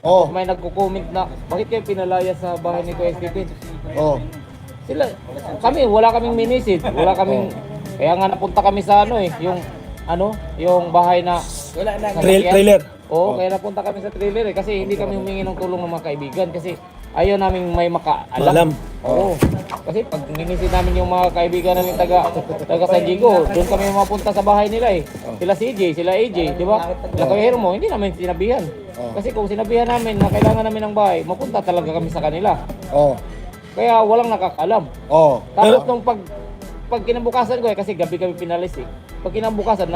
Oh. May nagko-comment na, bakit kayo pinalaya sa bahay ni Kuya Stephen? Oh. Sila, wala kaming minisid, wala kaming, kaya nga napunta kami sa yung bahay na Trailer. Oo, kaya napunta kami sa trailer kasi hindi kami humingi ng tulong ng mga kaibigan kasi ayaw namin may makaalam. Oo. Kasi pag minisid namin yung mga kaibigan namin taga San Diego, doon kami mapunta sa bahay nila eh. Sila CJ, sila AJ, di ba? Sila Kuya Hermo, hindi namin sinabihan. Kasi kung sinabihan namin na kailangan namin ng bahay, mapunta talaga kami sa kanila. Oh. Kaya walang nakakaalam. Oh. Tapos nung pag kinabukasan ko kasi gabi kami pinalis eh. Pag kinabukasan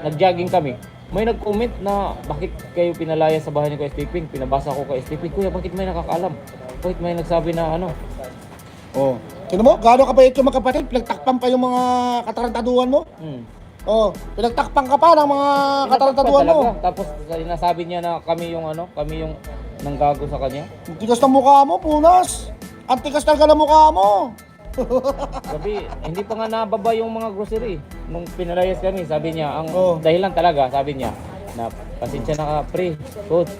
nag-jogging kami. May nag-comment na bakit kayo pinalaya sa bahay ni Kuya Stephen? Pinabasa ko kay Stephen, Kuya, bakit may nakakaalam? Bakit may nagsabi na ano? Oh. Sino mo? Gaano ka ba yung mga kapatid? Pinagtakpan pa yung mga katarantaduhan mo? Oh, pinagtakpan ka pa ng mga katarantaduhan mo. Tapos sinasabi niya na kami yung nanggago sa kanya. Ang tigas ng mukha mo, Punas. Ang tigas talaga ng mukha mo. Sabi, hindi pa nga nababa yung mga grocery. Nung pinalayas kami, sabi niya, ang Oh. dahilan talaga, sabi niya, na pasensya na ka, pre, coach.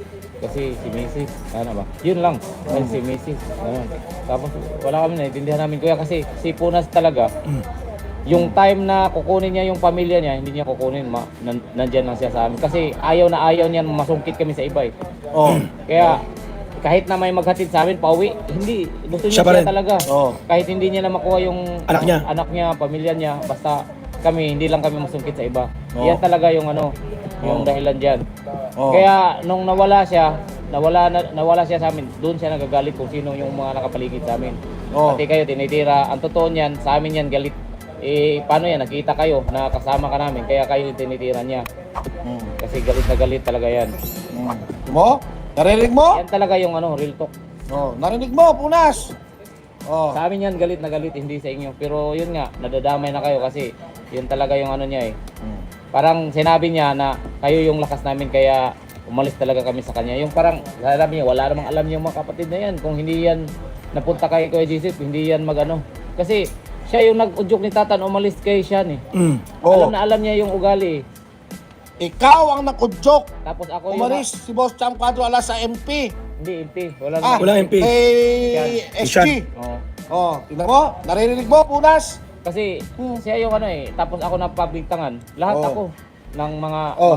Kasi si Mrs. Ano ba? Yun lang. Kasi si Mrs. Ganun. Tapos wala kami naiintindihan namin kuya kasi si Punas talaga. Yung time na kukunin niya yung pamilya niya, hindi niya kukunin, nandyan lang siya sa amin. Kasi ayaw na ayaw niya masungkit kami sa iba eh. Oh. Kaya kahit na may maghatid sa amin, pauwi, hindi. Gusto niya Siya siya talaga. Oh. Kahit hindi niya na makuha yung Anak niya. pamilya niya, basta kami, hindi lang kami masungkit sa iba. Oh. Yan talaga yung yung dahilan diyan. Oh. Kaya nung nawala siya sa amin, doon siya nagagalit kung sino yung mga nakapaligid sa amin. Oh. Pati kayo tinitira. Ang totoo niyan, sa amin yan galit. Paano yan? Nakita kayo na kasama ka namin, kaya kayo tinitira niya. Kasi galit na galit talaga yan. Mo? Narinig mo? Yan talaga yung real talk. Oh, narinig mo, Punas. Oh. Sa amin yan galit na galit, hindi sa inyo. Pero yun nga, nadadamay na kayo kasi yun talaga yung niya eh. Parang sinabi niya na kayo yung lakas namin kaya umalis talaga kami sa kanya. Yung parang, alam niya, wala namang alam yung mga kapatid na yan. Kung hindi yan napunta kay Kuya Joseph, hindi yan Kasi siya yung nag-udyok ni Tatan, umalis kay Sean eh. Oh. Alam niya yung ugali eh. Ikaw ang nakudyok. Tapos ako Umalis si Boss Cham Cuadro ala sa MP. Hindi, MP. Wala Ah, Walang MP. Kay SG. Oo. Oh, tingnan mo. Narinig mo, Punas. Kasi siya yung tapos ako napabigtangan. Lahat Oh. ako ng mga Oh.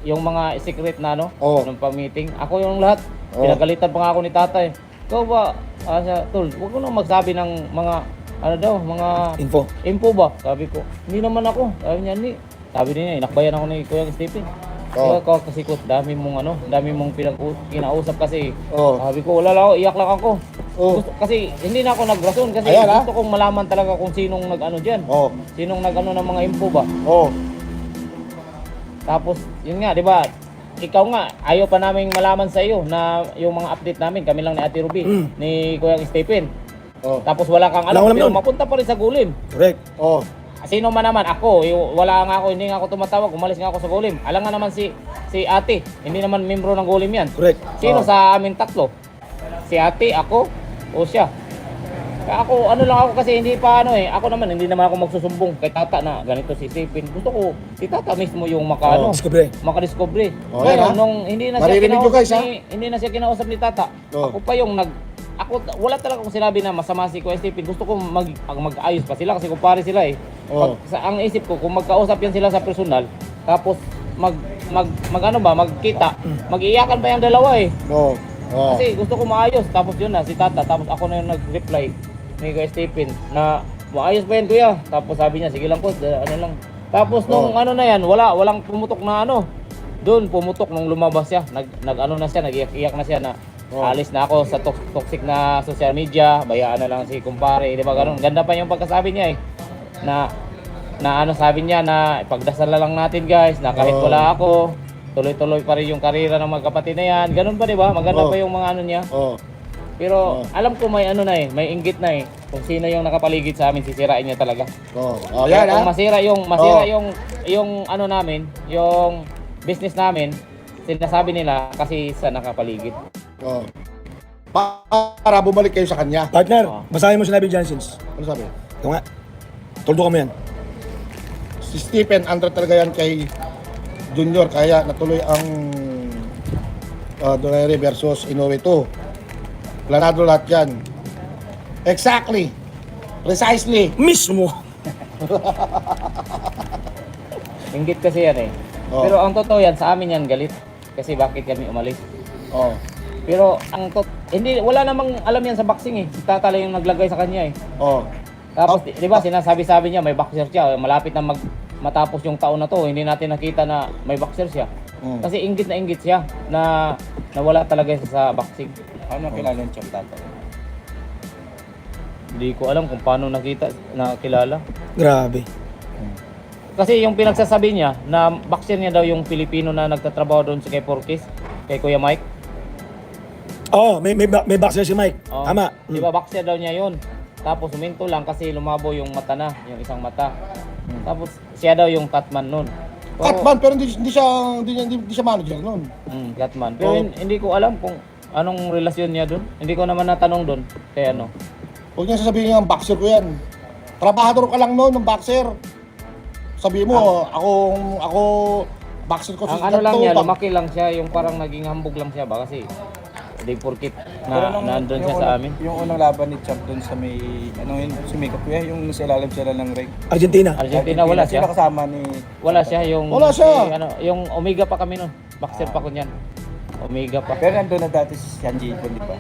yung mga secret na Oh. ng pa-meeting. Ako yung lahat. Oh. Pinagalitan pa nga ako ni tatay. Ikaw ba, tol, huwag ko nang magsabi ng mga mga info ba? Sabi ko, hindi naman ako. Sabi niya, hindi. Sabi niya, inakbayan ako ni Kuya Stephen. Oh. Kaya kasi ko, dami mong kinausap kasi. Oh. Sabi ko, wala lang ako, iyak lang ako. Oh. Kasi hindi na ako nagrason kasi Ayan, gusto kong malaman talaga kung sinong diyan. Oh. Sinong ng mga info ba? Oh. Tapos, yun nga, di ba? Ikaw nga, ayaw pa naming malaman sa iyo na yung mga update namin, kami lang ni Ate Ruby, ni Kuya Stephen. Oh. Tapos wala kang alam, Wala pero alam. mapunta pa rin sa Gulim. Correct. Oh. Sino man naman, ako, wala nga ako, hindi nga ako tumatawag, umalis nga ako sa Gulim. Alam nga naman si Ate, hindi naman membro ng Gulim yan. Correct. Sino sa amin tatlo? Si Ate, ako, o siya. Kaya ako, lang ako kasi hindi pa ako naman, hindi naman ako magsusumbong kay Tata na ganito si Stephen. Gusto ko, si Tata mismo yung Discovery. makadiscovery. Oh, Kaya yan, nung hindi na siya Maririnig nyo, guys, hindi na siya kinausap ni Tata, Oh. ako pa yung wala talaga akong sinabi na masama si Kuya Stephen. Gusto ko mag-ayos pa sila kasi kumpare sila eh. Oh. Ang isip ko, kung magkausap yan sila sa personal, tapos magkita, mag-iyakan pa yung dalawa eh. Oh. Oh. Kasi gusto ko maayos, tapos yun na, si Tata, tapos ako na yung nag-reply ni Kuya Stephen na maayos pa yan kuya. Tapos sabi niya, sige lang po, lang. Tapos nung na yan, walang pumutok na doon pumutok nung lumabas siya, nag-iyak na siya na alis na ako sa toxic na social media, bayaan na lang si kumpare, di ba ganun. Ganda pa yung pagkasabi niya eh, na sabi niya na ipagdasal na lang natin guys, na kahit wala ako, tuloy-tuloy pa rin yung karera ng mga kapatid na yan. Ganun pa di ba? Maganda pa yung mga niya. Oh. Pero alam ko may may inggit na eh. Kung sino yung nakapaligid sa amin, sisirain niya talaga. Oh. Oh, Kaya yan kung masira yung namin, yung business namin, sinasabi nila kasi sa nakapaligid. Oh. Para bumalik kayo sa kanya. Partner, basahin mo sinabi dyan, Sins. Ano sabi? Ito nga. Toldo kami yan. Si Stephen, under talaga yan kay Junior, kaya natuloy ang Donaire versus Inoue 2. Planado lahat yan. Exactly. Precisely. Mismo. Inggit kasi yan eh. Oh. Pero ang totoo yan, sa amin yan galit. Kasi bakit kami umalis. Oh. Pero hindi, wala namang alam yan sa boxing eh. Si Tata lang yung naglagay sa kanya eh. Oh. Tapos, di ba, sinasabi-sabi niya, may boxer siya. Malapit na matapos yung taon na to. Hindi natin nakita na may boxer siya. Kasi inggit na inggit siya na nawala talaga siya sa boxing. Ano kilala yung Champ Tata? Hindi ko alam kung paano nakilala. Grabe. Kasi yung pinagsasabi niya na boxer niya daw yung Pilipino na nagtatrabaho doon sa kay Porkis, kay Kuya Mike. Oo, may boxer si Mike. Oh, Tama. Di ba boxer daw niya yun? Tapos huminto lang kasi lumabo yung mata na, yung isang mata. Tapos siya daw yung Catman nun. Catman, pero hindi siya manager noon. Catman. Pero Oh. hindi ko alam kung anong relasyon niya doon. Hindi ko naman natanong doon. Kaya ano. Huwag niya sasabihin niya, boxer ko yan. Trabahador ka lang noon ng boxer. Sabihin mo, ako, boxer ko Ang si ano lang ganito, niya, bak- lumaki lang siya, yung parang naging hambog lang siya ba kasi di porkit na nandun siya sa amin. Yung unang laban ni Champ doon sa may, ano yun, sumikap kuya, yung nasa ilalim sila ng ring. Argentina. Argentina wala siya. Sila kasama ni... Wala siya yung Wala siya. yung Omega pa kami noon. Boxer pa ko niyan. Omega pa. Pero nandun na dati si Sean Gibon, di ba?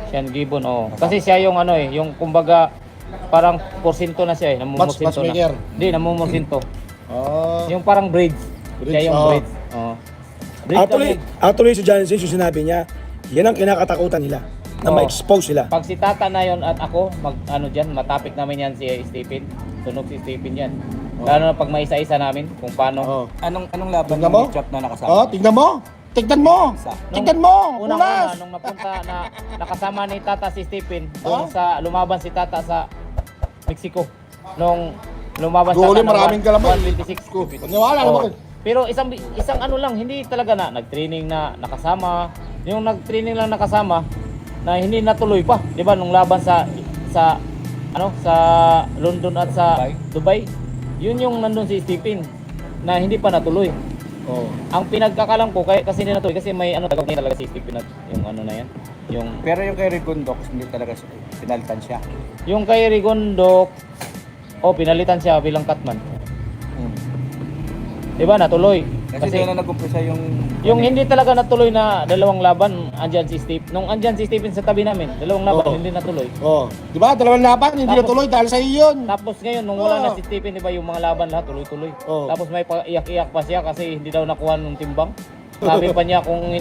Sean Gibbon, oh. Kasi siya yung ano eh, yung kumbaga parang porsinto na siya eh, namumursinto Matchmaker. na. Hindi, namumursinto. Ah, Yung parang braids. Siya yung oh. braids. Oh. Braids Actually, si Johnson, yung sinabi niya, yan ang kinakatakutan nila. Na Oo. ma-expose sila. Pag si Tata na yon at ako, ano diyan, matapik namin yan si Stephen. Tunog si Stephen yan. Lalo na pag may isa-isa namin kung paano. oh. Anong laban Tignan mo? ni Champ na nakasama? Oh, tignan mo. Tignan mo. Tignan mo. Unang-una, Ulas. nung napunta na nakasama ni Tata si Stephen, doon sa lumaban si Tata sa Mexico. Nung lumaban Goli, Tata ng maraming kalamay. 126. Paniwala Oo. naman. Pero isang ano lang, hindi talaga na nag-training na nakasama. Yung nag-training lang nakasama na hindi natuloy pa, 'di ba? Nung laban sa London at sa Dubai. Yun yung nandun si Stephen na hindi pa natuloy. Oh. Ang pinagkakalam ko kasi hindi natuloy kasi may tagaw niya talaga si Stephen at yung ano na yan. Yung Pero yung kay Rigondox, hindi talaga pinalitan siya. yung kay Rigondo, pinalitan siya bilang Catman. Diba natuloy? Kasi doon na nag-umpisa Yung hindi talaga natuloy na dalawang laban, andyan si Steve. Nung andyan si Stephen sa tabi namin, dalawang laban Oo. hindi natuloy. Oh. Di ba? Dalawang laban, hindi Tapos- natuloy dahil sa iyo yun. Tapos ngayon, nung wala Oo. na si Stephen, diba yung mga laban lahat tuloy-tuloy. Oo. Tapos may iyak-iyak pa siya kasi hindi daw nakuha ng timbang. Sabi pa niya kung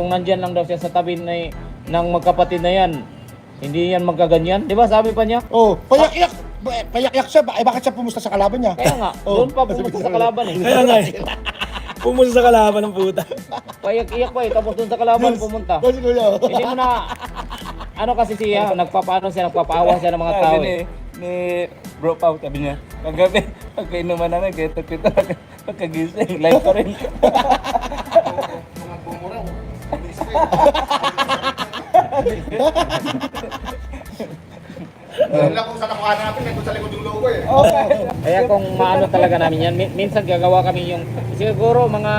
nandyan lang daw siya sa tabi ng magkapatid na yan, hindi yan magkaganyan. Diba sabi pa niya? Oh, payak-iyak siya. Bakit siya pumusta sa kalaban niya? Kaya nga, Oo. doon pa pumunta sa kalaban eh. Kaya nga eh. Pumunta sa kalaban ng puta. Payak-iyak pa eh, tapos doon sa kalaban pumunta. Kasi kuya. Hindi mo na, ano kasi siya, nagpapaawa siya ng mga tao eh. Ni Bro Pao, sabi niya, kagabi, pagkainuman namin, geto-kito, pagkagising, live pa rin. Wala kung saan nakuha natin, kung sa likod yung logo eh. Kaya kung maano talaga namin yan, minsan gagawa kami yung, siguro mga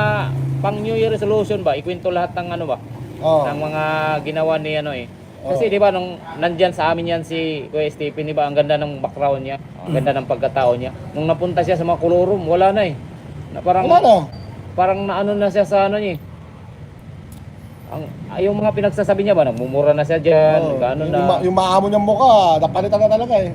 pang New Year resolution ba, ikwento lahat ng ano ba, Oh. ng mga ginawa ni ano eh. Kasi di ba nung nandyan sa amin yan si Kuya Stephen, di ba ang ganda ng background niya, ang ganda ng pagkatao niya. Nung napunta siya sa mga kolorum, wala na eh. Na parang, Wala na. parang naano na siya sa ano niya eh. Yung mga pinagsasabi niya ba, nagmumura na siya dyan, Oh. gano'n Yung, na. yung maamo niyang mukha, napalitan na talaga eh.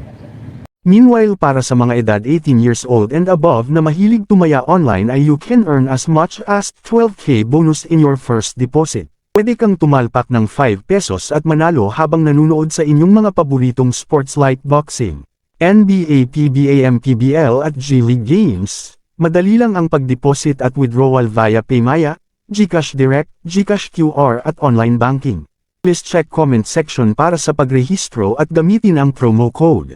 Meanwhile para sa mga edad 18 years old and above na mahilig tumaya online ay you can earn as much as 12k bonus in your first deposit. Pwede kang tumalpak ng 5 pesos at manalo habang nanunood sa inyong mga paboritong sports like boxing, NBA, PBA, MPBL at G-League games. Madali lang ang pag-deposit at withdrawal via Paymaya, GCash Direct, GCash QR at online banking. Please check comment section para sa pagrehistro at gamitin ang promo code.